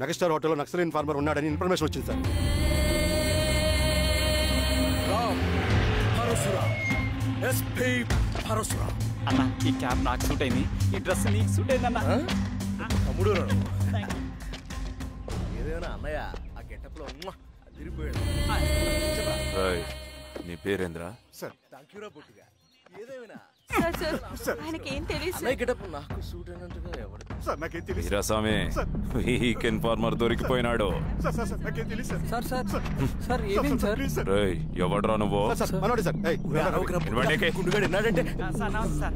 Megastar హోటల్లో Naxal informer ఉన్నాడని information వచ్చింది సార్. అన్న ఈ క్యాప్ నాకు సూట్ అయింది, ఈ డ్రెస్ నీకు సూట్ అయిందన్న. తమ్ముడు ఏదైనా అన్నయ్య ఆ గెటప్ లో అదిరిపోయాడు. నీ పేరేంద్రా? సార్ థాంక్యూరా పొట్టిగా. ఏదేమైనా ఆయనకేం తెలియదు. అన్నయ్య గెటప్ నాకు సూట్ అయినట్టుగా ఎవరు సార్ నాకేం తెలియదు. వీరాస్వామి వీక్ ఇన్ఫార్మర్ దొరికిపోయినాడు. సార్ నాకేం తెలియదు సార్. సార్ సార్ సార్ ఏమైంది సార్? రేయ్ ఎవడ్రా నువ్వు? సార్ మనోడి సార్. గుండుగాడు విన్నాడంటే సార్ నమస్తే సార్.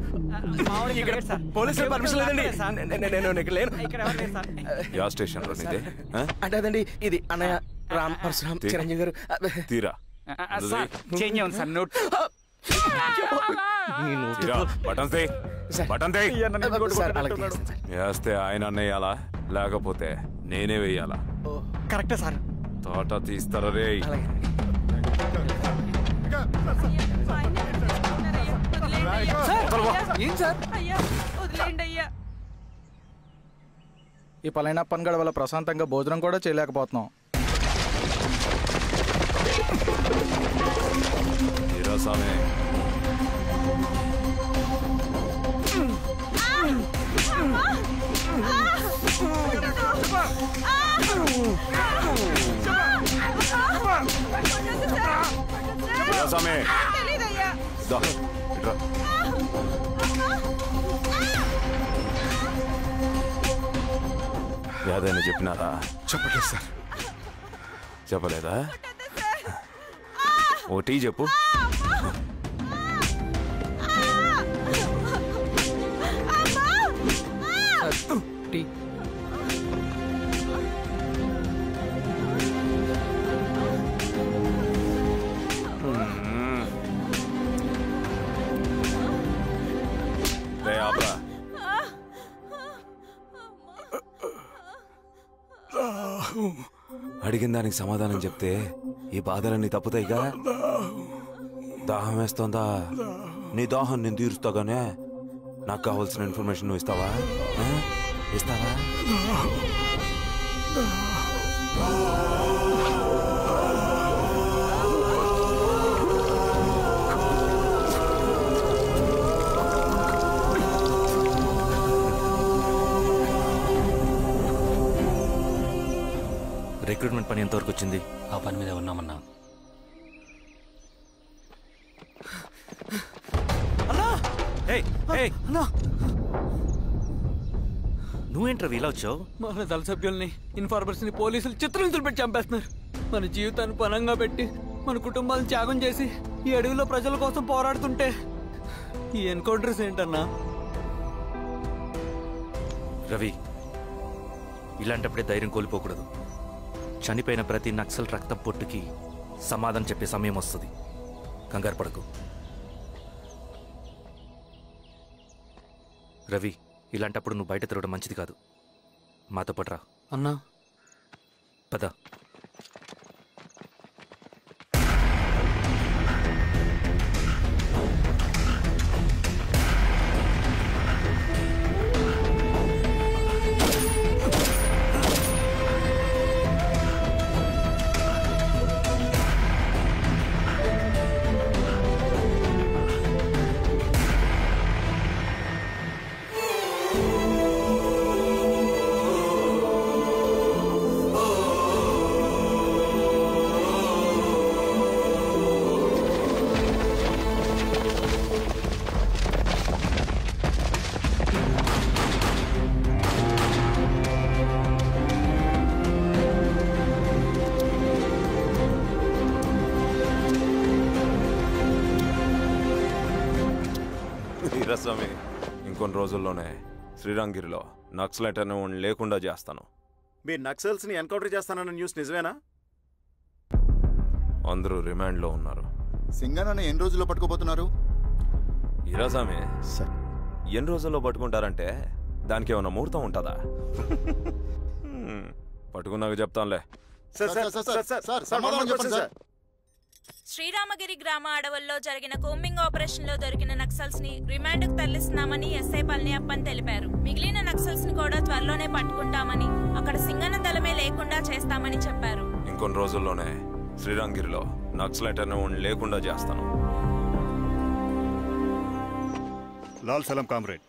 మామూలు ఇక్కడ సార్ పోలీసులు పర్మిషన్ లేదండి. నేను ఇక్కడ లేను. ఇక్కడ ఎవరు లేరు సార్. యా స్టేషన్ లో నీదే? అంటే అదండి ఇది అన్నయ్య రామ్ పరశురామ్ చిరంజీవి గారు. తీరా సార్ చేంజ్ అవ్వండి సార్. నోట్ వేస్తే ఆయన వేయాలా లేకపోతే నేనే వేయాలా? కరెక్టే సార్. తోట తీస్తారా రే? ఏం సార్? ఈ పలైనప్పన్ గడ వల్ల ప్రశాంతంగా భోజనం కూడా చేయలేకపోతున్నాం. వీరాస్వామి వీరాస్వామి ఏదైనా చెప్పినారా? చెప్పలేదు సార్. చెప్పలేదా? ఓటీ చెప్పు. అడిగిన దానికి సమాధానం చెప్తే ఈ బాధలన్నీ తప్పుతాయిగా. దాహం వేస్తోందా? నీ దాహం నేను తీరుస్తాగానే నాకు కావాల్సిన ఇన్ఫర్మేషన్ నువ్వు ఇస్తావా? ఇస్తావా? రిక్రూట్మెంట్ పని ఎంతవరకు వచ్చింది? ఆ పని మీద ఉన్నామన్నా. నువ్వేంట్రా ఇలా వచ్చావు? మన దళ సభ్యుల్ని ఇన్ఫార్మర్స్ ని పోలీసులు చిత్రహింసలు పెట్టి చంపేస్తున్నారు. మన జీవితాన్ని పనంగా పెట్టి మన కుటుంబాలను త్యాగం చేసి ఈ అడవిలో ప్రజల కోసం పోరాడుతుంటే ఈ ఎన్కౌంటర్స్ ఏంటన్నా? రవి, ఇలాంటప్పుడే ధైర్యం కోల్పోకూడదు. చనిపోయిన ప్రతి నక్సల్ రక్తం పొట్టుకి సమాధానం చెప్పే సమయం వస్తుంది. కంగారు పడకు రవి. ఇలాంటప్పుడు నువ్వు బయట తిరగడం మంచిది కాదు. మాతో పట్రా అన్నా. పద. వీరాస్వామి, ఇంకొన్ని రోజుల్లోనే శ్రీరంగిరిలో నక్సలైట్ అని లేకుండా చేస్తాను. మీ నక్సల్స్ ని ఎన్కౌంటర్ చేస్తానన్న న్యూస్ నిజమేనా? అందరూ రిమాండ్లో ఉన్నారు. సింగన్న ఎన్ని రోజుల్లో పట్టుకోబోతున్నారు? వీరాస్వామి సార్ ఎన్ని రోజుల్లో పట్టుకుంటారంటే దానికి ఏమైనా ముహూర్తం ఉంటుందా? పట్టుకున్నాక చెప్తానులే. శ్రీరామగిరి గ్రామ అడవుల్లో జరిగిన కోంబింగ్ ఆపరేషన్ లో దొరికిన నక్సల్స్ ని రిమాండ్ కు తరలిస్తున్నామని ఎస్ఐ పళనియప్పన్ తెలిపారు. మిగిలిన నక్సల్స్ ని కూడా త్వరలోనే పట్టుకుంటామని, అక్కడ సింగన్న దళమే చేస్తామని చెప్పారు. ఇంకొన్ని రోజుల్లోనే శ్రీరంగిరిలో నక్సలైట్ అనే లేకుండా చేస్తాను. లాల్ సలాం కామ్రేడ్.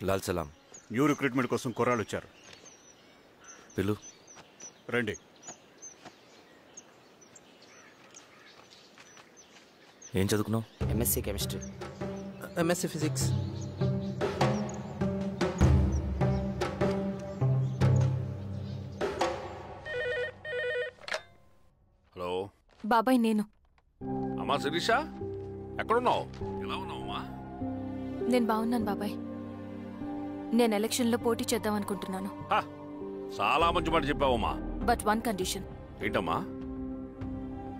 లాల్ సలాం. న్యూ రిక్రూట్మెంట్ కోసం కుర్రాళ్ళు వచ్చారు. పిలు. రండి. ఏం చదువుకున్నావు? MSc chemistry. MSc physics. Hello బాబాయ్, నేను. అమ్మా శిరీష, ఎక్కడున్నావు? ఎలా ఉన్నావు అమ్మా? నేను బాగున్నాను బాబాయ్. నేను ఎలక్షన్లో పోటీ చేద్దాం అనుకుంటున్నాను. చాలా మంచి మాట చెప్పావమ్మా. But one condition. ఏంటమ్మా?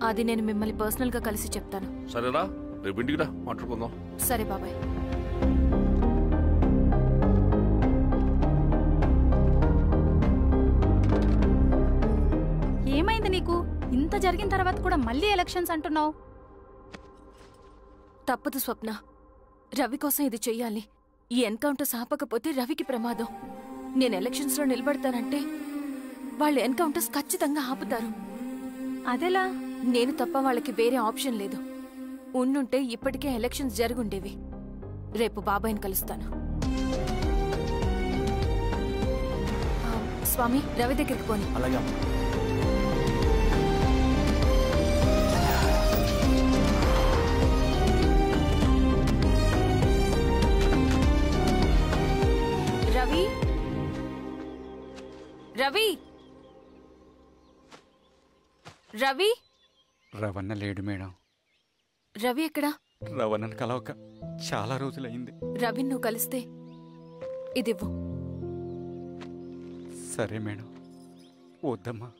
అది నేను మిమ్మల్ని పర్సనల్ గా కలిసి చెప్తాను. సరేరా, రేపు ఇంటికి రా, మాట్లాడుకుందాం. సరే బాబాయ్. ఏమైంది నీకు? ఇంత జరిగిన తర్వాత కూడా మళ్ళీ ఎలక్షన్స్ అంటున్నావు? తప్పదు స్వప్న. రవి కోసం ఇది చెయ్యాలి. ఈ ఎన్కౌంటర్స్ ఆపకపోతే రవికి ప్రమాదం. నేను ఎలక్షన్స్ లో నిలబడతానంటే వాళ్ళు ఎన్కౌంటర్స్ ఖచ్చితంగా ఆపుతారు. అదెలా? నేను తప్ప వాళ్ళకి వేరే ఆప్షన్ లేదు. ఉండుంటే ఇప్పటికే ఎలక్షన్స్ జరుగుండేవి. రేపు బాబాయ్ని కలుస్తాను. స్వామి, రవి దగ్గరికి పోని. అలాగే. రవి, రవి, రవి. రవణ లేడు మేడం. రవి ఎక్కడా? రవణను కలవక చాలా రోజులైంది. రవి నువ్వు కలిస్తే ఇదివ్వు. సరే మేడం. వద్దమ్మా.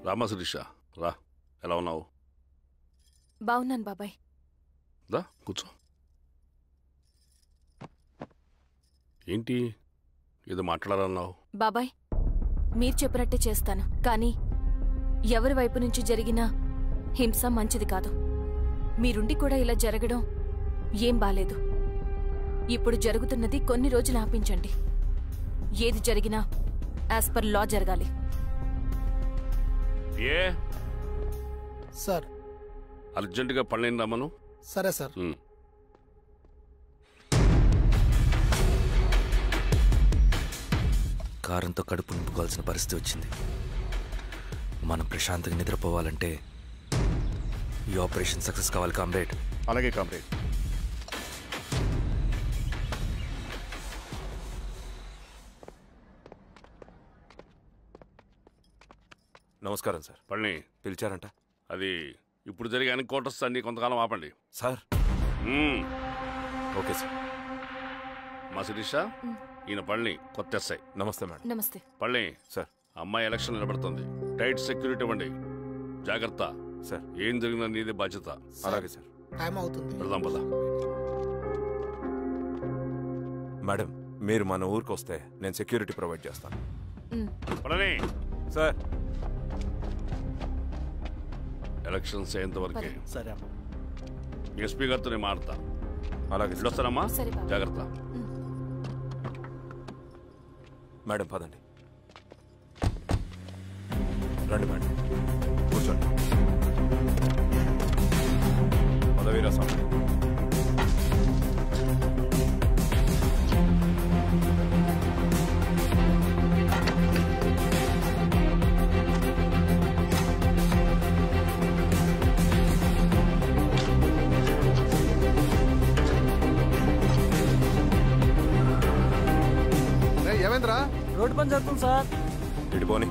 రామా శిరీష, రా. ఎలా ఉన్నావు? బాగున్నాను బాబాయ్. దా కూర్చో. ఏంటి ఏదో మాట్లాడాలన్నావు? బాబాయ్, మీరు చెప్పినట్టే చేస్తాను. కానీ ఎవరి వైపు నుంచి జరిగినా హింస మంచిది కాదు. మీరుండి కూడా ఇలా జరగడం ఏం బాలేదు. ఇప్పుడు జరుగుతున్నది కొన్ని రోజులు ఆపించండి. ఏది జరిగినా యాజ్ పర్ లా జరగాలి. ఏ సార్, అర్జెంటుగా పళ్ళని రమ్మను. సరే సార్. కారంతో కడుపు నింపుకోవాల్సిన పరిస్థితి వచ్చింది. మనం ప్రశాంతంగా నిద్రపోవాలంటే ఈ ఆపరేషన్ సక్సెస్ కావాలి కామ్రేడ్. అలాగే కామ్రేడ్. నమస్కారం సార్. పళ్ళని పిలిచారంట? అది ఇప్పుడు జరిగే ఎన్కౌంటర్స్ అన్ని కొంతకాలం ఆపండి సార్. Okay sir. మా శిరీష, ఈయన పళ్ళని కొత్త ఎస్ఐ. నమస్తే మేడం. నమస్తే. పళ్ళని సార్. అమ్మాయి ఎలక్షన్ నిలబడుతుంది. టైట్ సెక్యూరిటీ ఇవ్వండి. జాగ్రత్త సార్. ఏం జరిగినా నీదే బాధ్యత. అలాగే సార్. టైం అవుతుంది. వెళ్దాం పద. మేడం, మీరు మన ఊరికి వస్తే నేను సెక్యూరిటీ ప్రొవైడ్ చేస్తాను. పళ్ళని సార్. ఎలక్షన్స్ అయ్యేంతవరకే. సరే. ఎస్పీ గారితో నేను మాడతా. అలాగే. వస్తానమ్మా, జాగ్రత్త. మేడం పదండి. రండి మేడం, కూర్చోండి. పదవీరా స్వామి. ఏమైందిరా? రోడ్డు పని జరుగుతుంది సార్. ఇటు పోనీ.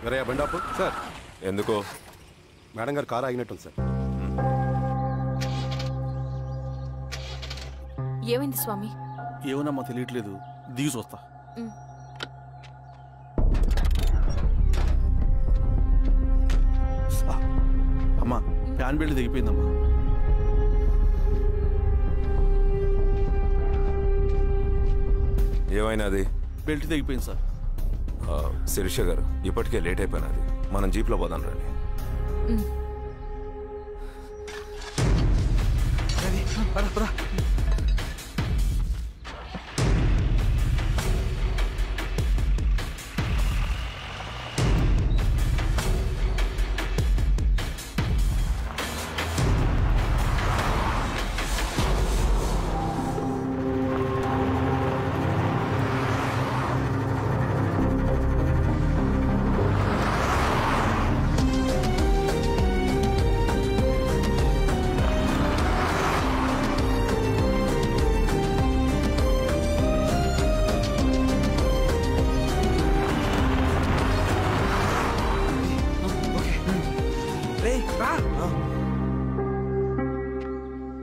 అరే బండాపు సార్. ఎందుకో? మేడం గారు కారు ఆగినట్టుంది సార్. ఏమైంది స్వామి? ఏమోనమ్మా, తెలియట్లేదు. దిగి చూస్తా. అమ్మా, ఫ్యాన్ బెల్ట్ దిగిపోయిందమ్మా. ఏమైనాది? బెల్ట్ దిగిపోయింది సార్. శిరీష గారు, ఇప్పటికే లేట్ అయిపోయినది, మనం జీప్లో పోదాం రండి.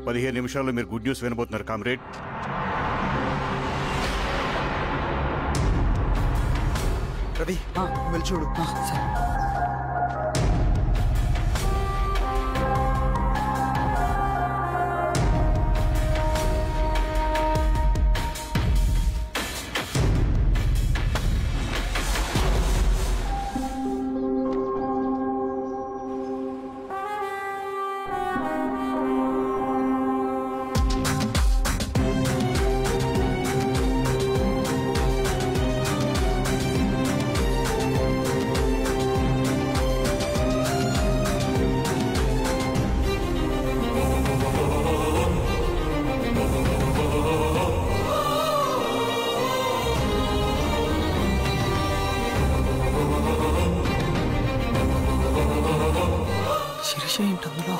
పదిహేను నిమిషాల్లో మీరు గుడ్ న్యూస్ వినబోతున్నారు కామ్రేడ్. రవి వెళ్ళి చూడు. శిరీష ఏంటి అందులో?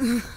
Ugh.